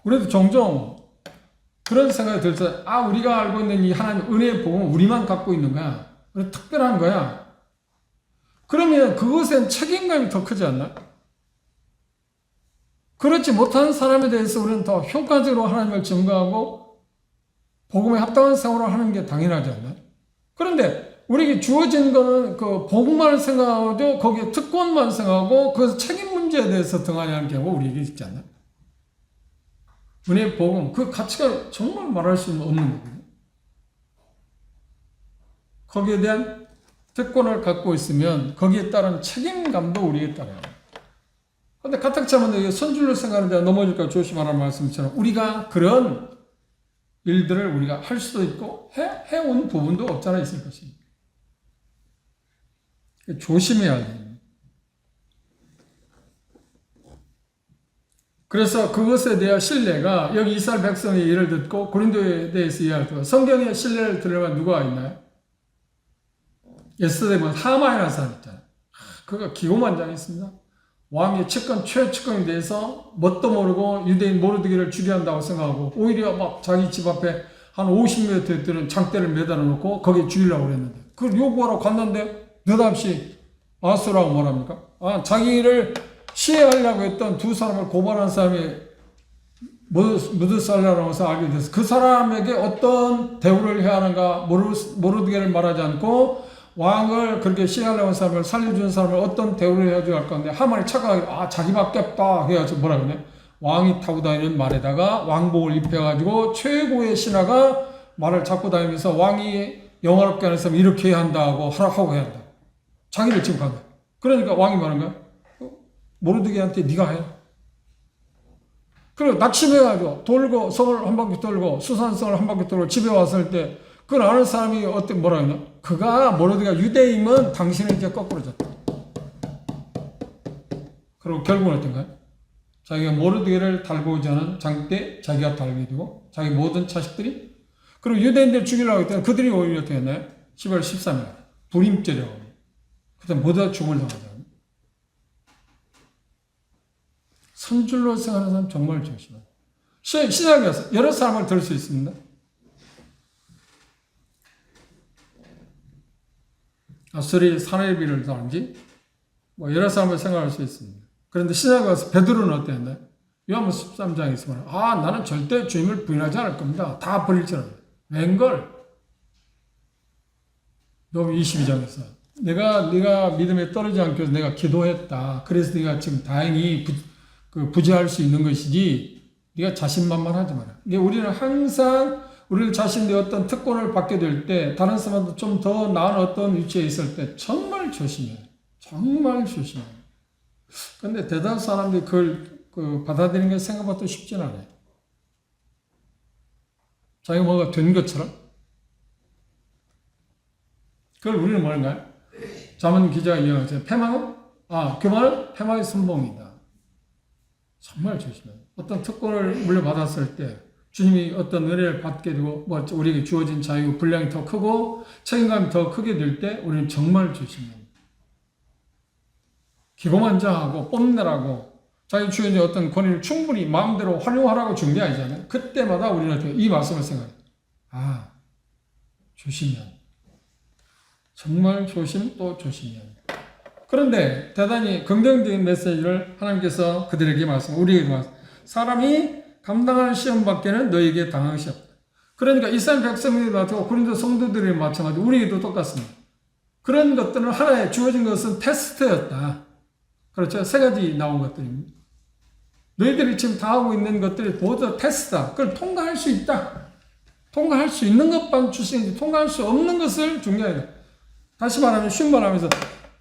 우리도 종종 그런 생각이 들 때 우리가 알고 있는 이 하나님 은혜의 복음은 우리만 갖고 있는 거야. 특별한 거야. 그러면 그것엔 책임감이 더 크지 않나? 그렇지 못하는 사람에 대해서 우리는 더 효과적으로 하나님을 증거하고 복음에 합당한 생활을 하는 게 당연하지 않나? 그런데 우리에게 주어진 거는 그 복음만 생각하고 거기에 특권만 생각하고 그 책임 문제에 대해서 등하냐는 경우가 우리에게 있지 않나? 은혜의 복음, 그 가치가 정말 말할 수 없는 거거든요. 거기에 대한 특권을 갖고 있으면 거기에 따른 책임감도 우리에 따라요. 그런데 가뜩 하면 선줄로 생각하는데 넘어질까 조심하라는 말씀처럼 우리가 그런 일들을 우리가 할 수도 있고 해온 부분도 없잖아 있을 것입니다. 조심해야 돼요. 그래서 그것에 대한 신뢰가 여기 이스라엘 백성의 예를 듣고 고린도에 대해서 이야기할 때 성경에 신뢰를 들으려면 누가 있나요? 예스더에 보면 하마이라는 사람 있잖아요. 그가 기고만장했습니다. 왕의 최측근에 대해서 뭣도 모르고 유대인 모르드기를 죽여한다고 생각하고 오히려 막 자기 집 앞에 한 50m 되는 장대를 매달아 놓고 거기에 죽이려고 그랬는데 그걸 요구하러 갔는데 느닷없이 아수라고 뭐랍니까? 자기를 시해하려고 했던 두 사람을 고발한 사람이 무드살라라고서 알게 됐어. 그 사람에게 어떤 대우를 해야 하는가 모르드게를 말하지 않고 왕을 그렇게 시하려는 사람을 살려주는 사람을 어떤 대우를 해줘야 할 건데 하만이 착각하게 자기밖에 없다 해가지고 뭐라 그러네. 왕이 타고 다니는 말에다가 왕복을 입혀가지고 최고의 신하가 말을 잡고 다니면서 왕이 영화롭게 하는 사람 이렇게 해야 한다고 하라고 해야 한다. 자기를 지금 간다. 그러니까 왕이 말하는 거야. 모르드게한테 네가 해. 그리고 낙심해가지고 돌고 성을 한 바퀴 돌고 수산성을 한 바퀴 돌고 집에 왔을 때 그걸 아는 사람이 뭐라 했냐? 그가 모르드게가 유대임은 당신은 이제 거꾸로 졌다. 그리고 결국은 어떤가요? 자기가 모르드게를 달고 오지 않은 장때 자기가 달게 되고 자기 모든 자식들이 그리고 유대인들 죽이려고 했더니 그들이 오히려 어떻게 했나요? 10월 13일 불임죄라고 그때 모두 다 죽음을 당하죠. 선줄로 생각하는 사람 정말 조심해요. 신약에 와서 여러 사람을 들 수 있습니다. 아수리 사내비를 당지 여러 사람을 생각할 수 있습니다. 그런데 신약에 와서 베드로는 어땠나요? 요한복음 13장에 있으면 나는 절대 주님을 부인하지 않을 겁니다. 다 버릴지라도 웬걸? 요한복음 22장에서 네가 믿음에 떨어지지 않기 위해서 내가 기도했다. 그래서 네가 지금 다행히 부재할 수 있는 것이지 네가 자신만만하지 마라. 우리는 항상 우리 자신의 어떤 특권을 받게 될 때 다른 사람도 좀 더 나은 어떤 위치에 있을 때 정말 조심해요. 정말 조심해요. 그런데 대다수 사람들이 그걸 받아들이는 게 생각보다 쉽진 않아요. 자기가 뭐가 된 것처럼. 그걸 우리는 뭐인가요? 자문 기자가 이야기하죠. 패망은? 교만은 패망의 선봉이다. 정말 조심해요. 어떤 특권을 물려받았을 때 주님이 어떤 은혜를 받게 되고 우리에게 주어진 자유, 분량이 더 크고 책임감이 더 크게 될 때 우리는 정말 조심해야 합니다. 기고만장하고 뽐내라고 자기 주어진 어떤 권위를 충분히 마음대로 활용하라고 준 게 아니잖아요. 그때마다 우리는 이 말씀을 생각해요. 조심해야 합니다. 정말 조심 또 조심해야 합니다. 그런데 대단히 긍정적인 메시지를 하나님께서 그들에게 우리에게 말씀. 사람이 감당하는 시험 밖에는 너에게 당한 것이 없다. 그러니까 이스라엘 백성들이 마찬가지고 고린도 성도들이 마찬가지고 우리에게도 똑같습니다. 그런 것들은 하나의 주어진 것은 테스트였다. 그렇죠? 세 가지 나온 것들입니다. 너희들이 지금 다 하고 있는 것들이 모두 테스트다. 그걸 통과할 수 있다. 통과할 수 있는 것만 주시는지 통과할 수 없는 것을 중요하다. 다시 말하면 쉬운 말하면서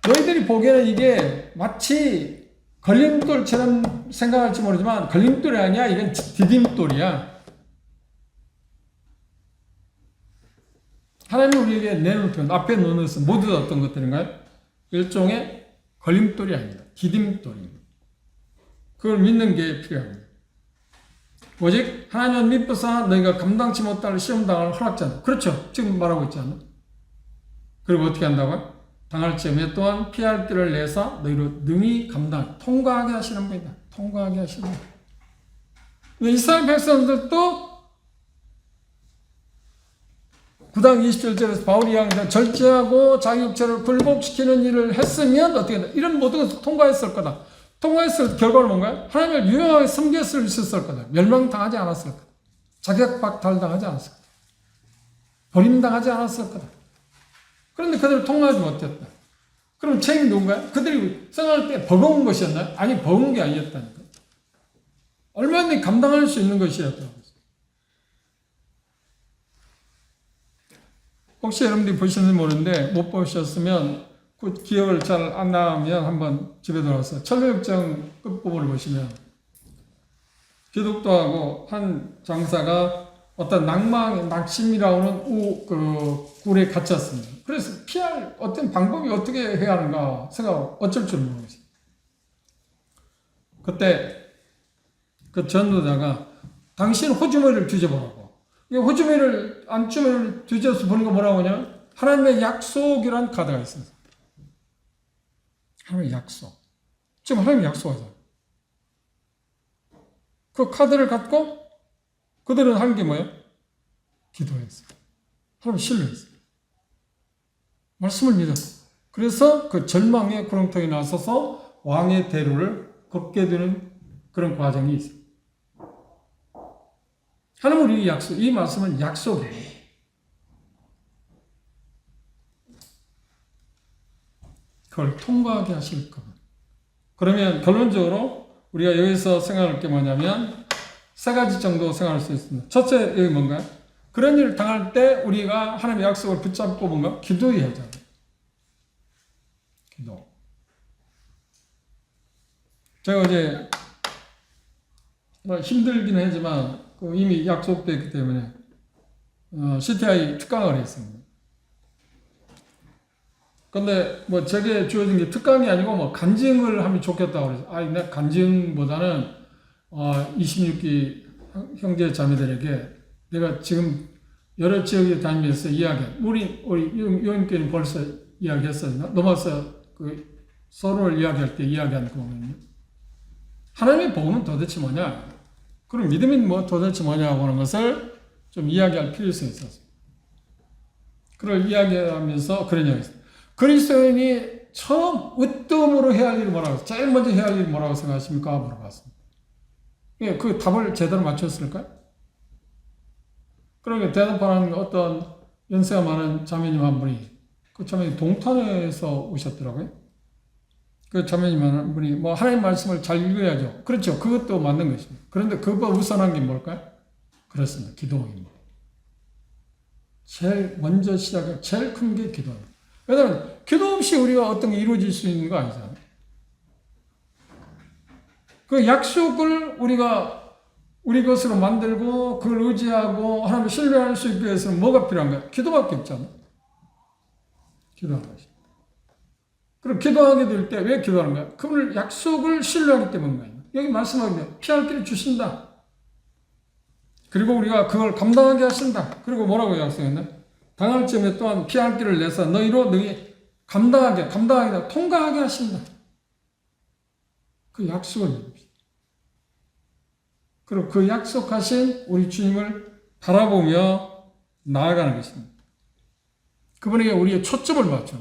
너희들이 보기에는 이게 마치 걸림돌처럼 생각할지 모르지만 걸림돌이 아니야. 이건 디딤돌이야. 하나님이 우리에게 내놓은 표현, 앞에 놓는 것은 모두 다 어떤 것들인가요? 일종의 걸림돌이 아닙니다. 디딤돌입니다. 그걸 믿는 게 필요합니다. 오직 하나님은 믿고서 너희가 감당치 못할 시험당할 허락자다. 그렇죠. 지금 말하고 있지 않나? 그리고 어떻게 한다고요? 당할 점에 또한 피할 길을 내서 너희로 능히 통과하게 하시는 분이다. 통과하게 하시는 분. 이스라엘 백성들도 9장 27절에서 바울이 이야기한 절제하고 자기 육체를 굴복시키는 일을 했으면 어떻게 된다? 이런 모든 것을 통과했을 거다. 통과했을 결과는 뭔가요? 하나님을 유용하게 섬겼을 수 있었을 거다. 멸망당하지 않았을 거다. 자격박탈당하지 않았을 거다. 버림당하지 않았을 거다. 그런데 그들을 통과하지 못했다. 그럼 책임이 누군가요? 그들이 생각할 때 버거운 것이었나요? 아니, 버거운 게 아니었다니까. 얼마든지 감당할 수 있는 것이었다고. 혹시 여러분들이 보시는지 모르는데 못 보셨으면 그 기억을 잘 안 나면 한번 집에 들어와서 철로역정 끝부분을 보시면 기독도하고 한 장사가 어떤 낙심이라고 하는 굴에 갇혔습니다. 그래서 피할 어떤 방법이 어떻게 해야 하는가 생각하고 어쩔 줄 모르겠어요. 그때 그 전도자가 당신 호주머니를 뒤져보라고. 이 호주머니를 안주머니를 뒤져서 보니까 뭐라고 하냐면 하나님의 약속이라는 카드가 있습니다. 하나님의 약속. 지금 하나님의 약속하잖아요. 그 카드를 갖고 그들은 한 게 뭐예요? 기도했어요. 하나님 신뢰했어요. 말씀을 믿었어요. 그래서 그 절망의 구렁텅이 나서서 왕의 대로를 걷게 되는 그런 과정이 있어요. 하나님 우리 약속, 이 말씀은 약속이에요. 그걸 통과하게 하실 겁니다. 그러면 결론적으로 우리가 여기서 생각할 게 뭐냐면 세 가지 정도 생각할 수 있습니다. 첫째, 여기 뭔가요? 그런 일을 당할 때 우리가 하나님의 약속을 붙잡고 뭔가 기도해야 하잖아요. 기도. 제가 어제 힘들긴 하지만 이미 약속되어 있기 때문에 CTI 특강을 했습니다. 근데 뭐 제게 주어진 게 특강이 아니고 뭐 간증을 하면 좋겠다고 그래서 내가 간증보다는 26기 형제 자매들에게 내가 지금 여러 지역에 다니면서 우리 요임교회는 벌써 이야기했어요. 넘어서 서로를 이야기할 때 이야기한 거거든요. 하나님의 복음은 도대체 뭐냐? 그럼 믿음이 뭐 도대체 뭐냐고 하는 것을 좀 이야기할 필요성이 있었어요. 그걸 이야기하면서 그런 이야기 했어요. 그리스도인이 처음 으뜸으로 해야 할 일이 뭐라고, 제일 먼저 해야 할 일이 뭐라고 생각하십니까? 물어봤습니다. 예, 그 답을 제대로 맞췄을까요? 그러니까 대답하는 어떤 연세가 많은 자매님 한 분이, 그 자매님 동탄에서 오셨더라고요. 그 자매님 한 분이 뭐 하나님 말씀을 잘 읽어야죠. 그렇죠. 그것도 맞는 것입니다. 그런데 그것보다 우선한 게 뭘까요? 그렇습니다. 기도입니다. 제일 먼저 시작할 제일 큰 게 기도입니다. 왜냐하면 기도 없이 우리가 어떤 게 이루어질 수 있는 거 아니잖아요. 그 약속을 우리가 우리 것으로 만들고 그걸 의지하고 하나님을 신뢰할 수 있기 위해서는 뭐가 필요한가요? 기도밖에 없잖아요. 기도하는 것입니다. 그럼 기도하게 될 때 왜 기도하는가요? 그분을 약속을 신뢰하기 때문인가요? 여기 말씀하는데 피할 길을 주신다. 그리고 우리가 그걸 감당하게 하신다. 그리고 뭐라고 약속했나요? 당할 점에 또한 피할 길을 내서 너희 감당하게 통과하게 하신다. 그 약속을 믿읍시다. 그리고 그 약속하신 우리 주님을 바라보며 나아가는 것입니다. 그분에게 우리의 초점을 맞춰.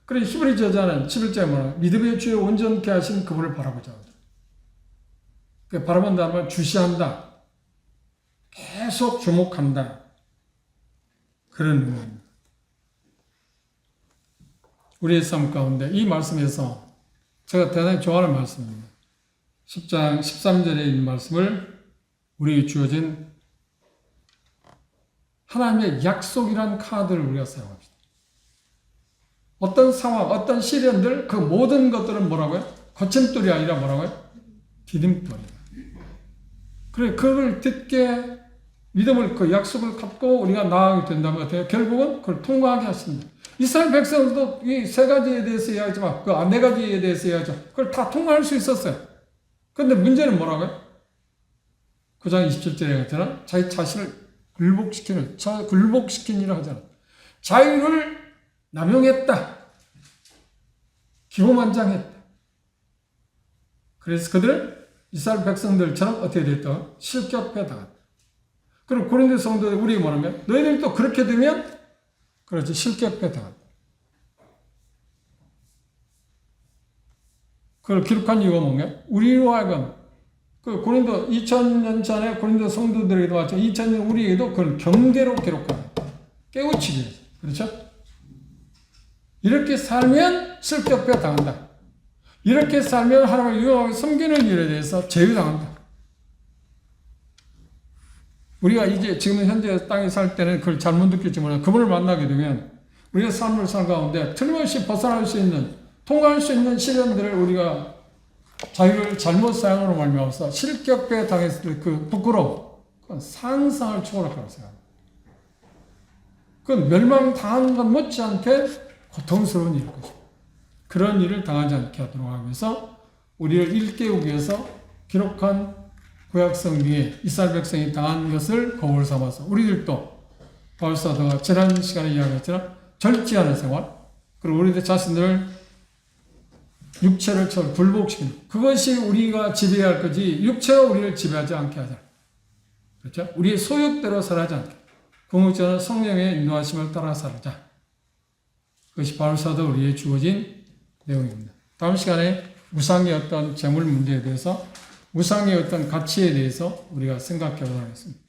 그래서 히브리 저자는 11절에 뭐라고? 믿음의 주에 온전케 하신 그분을 바라보자. 바라본다는 말 주시한다. 계속 주목한다. 그런 의미입니다. 우리의 삶 가운데 이 말씀에서 제가 대단히 좋아하는 말씀입니다. 10장 13절에 있는 말씀을 우리에게 주어진 하나님의 약속이란 카드를 우리가 사용합시다. 어떤 상황, 어떤 시련들, 그 모든 것들은 뭐라고요? 거침돌이 아니라 뭐라고요? 디딤돌이다. 그래, 그걸 듣게 믿음을, 그 약속을 갖고 우리가 나아가게 된다면 결국은 그걸 통과하게 하십니다. 이스라엘 백성들도 이 세 가지에 대해서 이야기하지만 그 네 가지에 대해서 이야기하죠. 그걸 다 통과할 수 있었어요. 그런데 문제는 뭐라고요? 9장 27절에 같잖아. 자기 자신을 굴복시키니라 하잖아. 자유를 남용했다. 기고만장했다. 그래서 그들은 이스라엘 백성들처럼 어떻게 됐다? 실격해 당했다. 그럼 고린도 성도들 우리가 뭐냐면 너희들이 또 그렇게 되면 그렇지 실격해 당한다. 그걸 기록한 이유가 뭔가? 우리로 하여금 그 고린도 2000년 전에 고린도 성도들에게도 마찬 2000년 우리에게도 그걸 경계로 기록한다. 깨우치기 위해서. 그렇죠? 이렇게 살면 실격해 당한다. 이렇게 살면 하나님을 유용하게 섬기는 일에 대해서 제외당한다. 우리가 이제 지금 현재 땅에 살 때는 그걸 잘못 느꼈지만 그분을 만나게 되면 우리가 삶을 살 가운데 틀림없이 벗어날 수 있는 통과할 수 있는 시련들을 우리가 자유를 잘못 사용으로 말미암아서 실격해 당했을 때 그 부끄러움, 그건 상상을 초월할 생각합니다. 그건 멸망당한 것 못지않게 고통스러운 일일 것입니다. 그런 일을 당하지 않게 하도록 하면서 우리를 일깨우기 위해서 기록한 구약성경에 이스라엘 백성이 당한 것을 거울 삼아서 우리들도 바울사도가 지난 시간에 이야기했지만 절제하는 생활, 그리고 우리들 자신들을 육체를 굴복시키는 그것이 우리가 지배할 거지 육체가 우리를 지배하지 않게 하자. 그렇죠? 우리의 소욕대로 살아지 않게. 궁극적으로 성령의 인도하심을 따라 살자. 그것이 바울사도 우리의 주어진 내용입니다. 다음 시간에 우상의 어떤 재물 문제에 대해서 우상의 어떤 가치에 대해서 우리가 생각해 보도록 하겠습니다.